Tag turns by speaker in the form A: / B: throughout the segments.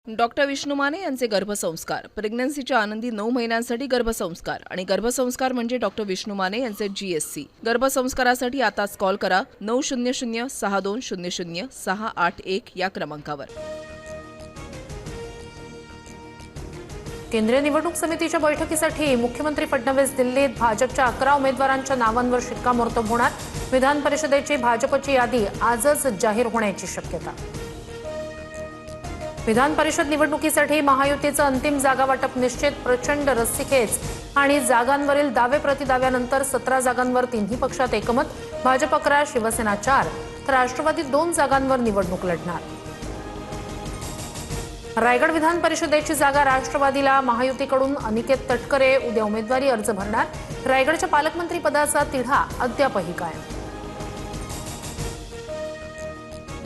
A: Doctor Vishnu Mane यांचे गर्भसंस्कार, प्रेग्नन्सीच्या आनंदी 9 महिन्यांसाठी गर्भसंस्कार आणि गर्भसंस्कार म्हणजे डॉक्टर विष्णू माने यांचे GSC। गर्भसंस्कारासाठी आताच कॉल करा 900-6200-681 या क्रमांकावर।
B: केंद्रीय निवडणूक समितीच्या बैठकीसाठी मुख्यमंत्री फडणवीस दिल्लीत, भाजपच्या 11 उमेदवारांच्या नावांवर शिक्कामोर्तब होणार। विधान परिषदेची भाजपची यादी आजच जाहीर होण्याची शक्यता। विधान परिषद निवडणुकीसाठी महायुतीचं अंतिम जागा वाटप निश्चित, प्रचंड रस्सीखेच आणि जागांवरील दावे प्रतिदाव्यानंतर 17 जागांवर तिन्ही पक्षात एकमत। भाजप 11, शिवसेना 4 तर राष्ट्रवादी 2 जागांवर निवडणूक लढणार। रायगड विधान परिषदेची जागा राष्ट्रवादीला, महायुतीकडून अनिकेत तटकरे उद्या उमेदवारी अर्ज भरणार। रायगडच्या पालकमंत्री पदाचा तिढा अद्यापही कायम।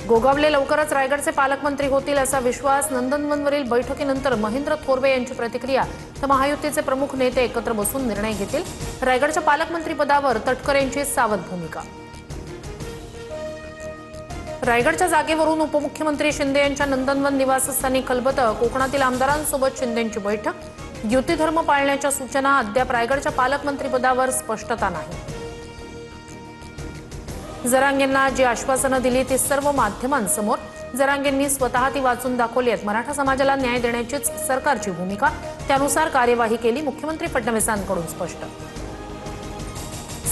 B: गोगावले लवकरच रायगडचे पालकमंत्री होतील असा विश्वास। नंदनवनवरील बैठकीनंतर महेंद्र थोरवे यांची प्रतिक्रिया, तर महायुतीचे प्रमुख नेते एकत्र बसून निर्णय घेतील। रायगडच्या पालकमंत्री पदावर तटकरेंची सावध भूमिका। रायगडच्या जागेवरून उपमुख्यमंत्री शिंदे यांच्या नंदनवन निवासस्थानी खलबतं। कोकणातील आमदारांसोबत शिंदेंची बैठक। युती धर्म पाळण्याच्या सूचना, अद्याप रायगडच्या पालकमंत्री पदावर स्पष्टता नाही। जरांगेंना जी आश्वासनं दिली ती सर्व माध्यमांसमोर, जरांगेंनी स्वतः ती वाचून दाखवली आहेत। मराठा समाजाला न्याय देण्याचीच सरकारची भूमिका, त्यानुसार कार्यवाही केली, मुख्यमंत्री फडणवीसांकडून स्पष्ट।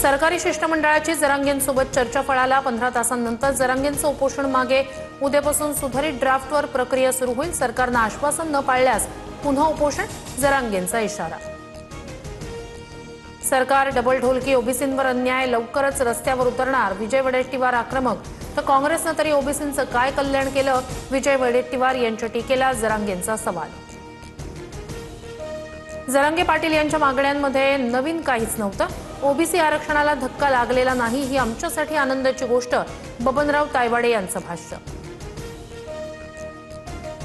B: सरकारी शिष्टमंडळाची जरांगेंसोबत चर्चा फळाला। 15 तासांनंतर जरांगेंचं उपोषण मागे, उद्यापासून सुधारित ड्राफ्टवर प्रक्रिया सुरू होईल। सरकारनं आश्वासन न पाळल्यास पुन्हा उपोषण, जरांगेंचा इशारा। सरकार डबल ढोलकी, ओबीसींवर अन्याय, लवकरच रस्त्यावर उतरणार, विजय वडेट्टीवार आक्रमक। तर काँग्रेसनं तरी ओबीसींचं काय कल्याण केलं, विजय वडेट्टीवार यांच्या टीकेला जरांगेंचा सवाल। जरांगे पाटील यांच्या मागण्यांमध्ये नवीन काहीच नव्हतं, ओबीसी आरक्षणाला धक्का लागलेला नाही, ही आमच्यासाठी आनंदाची गोष्ट, बबनराव तायवाडे यांचं भाष्य।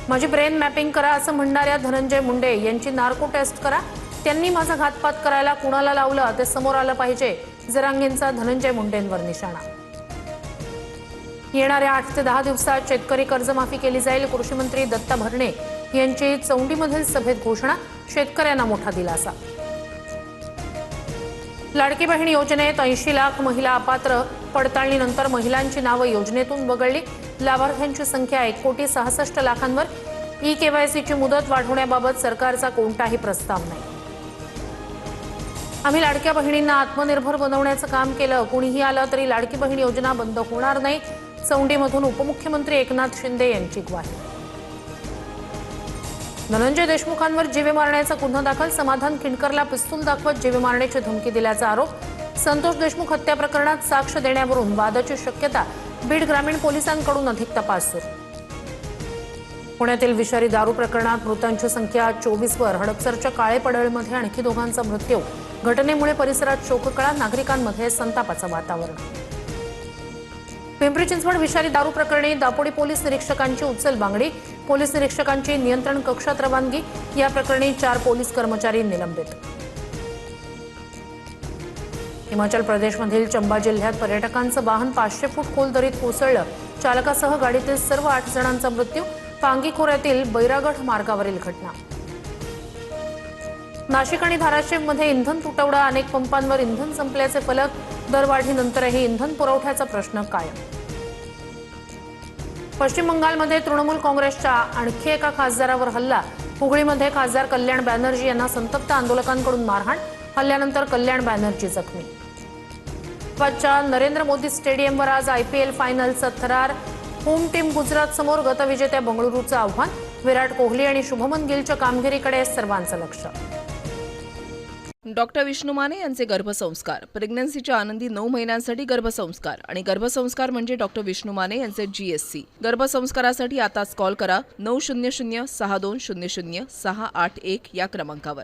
B: माझी ब्रेन मॅपिंग करा असं म्हणणाऱ्या धनंजय मुंडे यांची नार्को टेस्ट करा, त्यांनी माझा घातपात करायला कुणाला लावलं ते समोर आलं पाहिजे, जरांगेंचा धनंजय मुंडेंवर निशाणा। येणाऱ्या 8 ते 10 दिवसात शेतकरी कर्जमाफी केली जाईल, कृषी मंत्री दत्ता भरणे यांची चौंडीमधील सभेत घोषणा, शेतकऱ्यांना मोठा दिलासा। लाडकी बहीण योजनेत 80 लाख महिला अपात्र, पडताळणीनंतर महिलांची नावं योजनेतून वगळली, लाभार्थ्यांची संख्या 1,66,00,000 ई-केवायसीची मुदत वाढवण्याबाबत सरकारचा कोणताही प्रस्ताव नाही। आम्ही लाडक्या बहिणींना आत्मनिर्भर बनवण्याचं काम केलं, कुणीही आलं तरी लाडकी बहीण योजना बंद होणार नाही, चौंडीमधून उपमुख्यमंत्री एकनाथ शिंदे यांची ग्वाही। धनंजय देशमुखांवर जीवे मारण्याचा गुन्हा दाखल, समाधान खिंडकरला पिस्तूल दाखवत जीवे मारण्याची धमकी दिल्याचा आरोप। संतोष देशमुख हत्या प्रकरणात साक्ष देण्यावरून वादाची शक्यता, बीड ग्रामीण पोलिसांकडून अधिक तपास सुरू। पुण्यातील विषारी दारू प्रकरणात मृतांची संख्या 24वर, हडपसरच्या काळे पडळमध्ये आणखी 2घांचा मृत्यू। घटनेमुळे परिसरात शोककळा, नागरिकांमध्ये संतापाचं वातावरण। पिंपरी चिंचवड विषारी दारू प्रकरणी दापोडी पोलीस निरीक्षकांची उचलबांगडी, पोलीस निरीक्षकांची नियंत्रण कक्षात रवानगी, या प्रकरणी 4 पोलीस कर्मचारी निलंबित। हिमाचल प्रदेशमधील चंबा जिल्ह्यात पर्यटकांचं वाहन 500 फूट खोल दरीत कोसळलं, चालकासह गाडीतील सर्व 8 जणांचा मृत्यू। पांगी खोऱ्यातील बैरागढ मार्गावरील घटना। नाशिक आणि धाराशिवमध्ये इंधन तुटवडा, अनेक पंपांवर इंधन संपल्याचे फलक, दरवाढीनंतरही इंधन पुरवठ्याचा प्रश्न कायम। पश्चिम बंगालमध्ये तृणमूल काँग्रेसच्या आणखी एका खासदारावर हल्ला, हुगळीमध्ये खासदार कल्याण बॅनर्जी यांना संतप्त आंदोलकांकडून मारहाण, हल्ल्यानंतर कल्याण बॅनर्जी जखमी। पाचच्या नरेंद्र मोदी स्टेडियमवर आज IPL फायनलचा थरार, होम टीम गुजरात समोर गतविजेत्या बंगळुरूचं आव्हान, विराट कोहली आणि शुभमन गिलच्या कामगिरीकडे सर्वांचं लक्ष।
A: डॉक्टर विष्णू माने यांचे गर्भसंस्कार, प्रेग्नन्सीच्या आनंदी 9 महिन्यांसाठी गर्भसंस्कार आणि गर्भसंस्कार म्हणजे डॉक्टर विष्णू माने यांचे GSC। गर्भसंस्कारासाठी आताच कॉल करा 900-6200-681 या क्रमांकावर।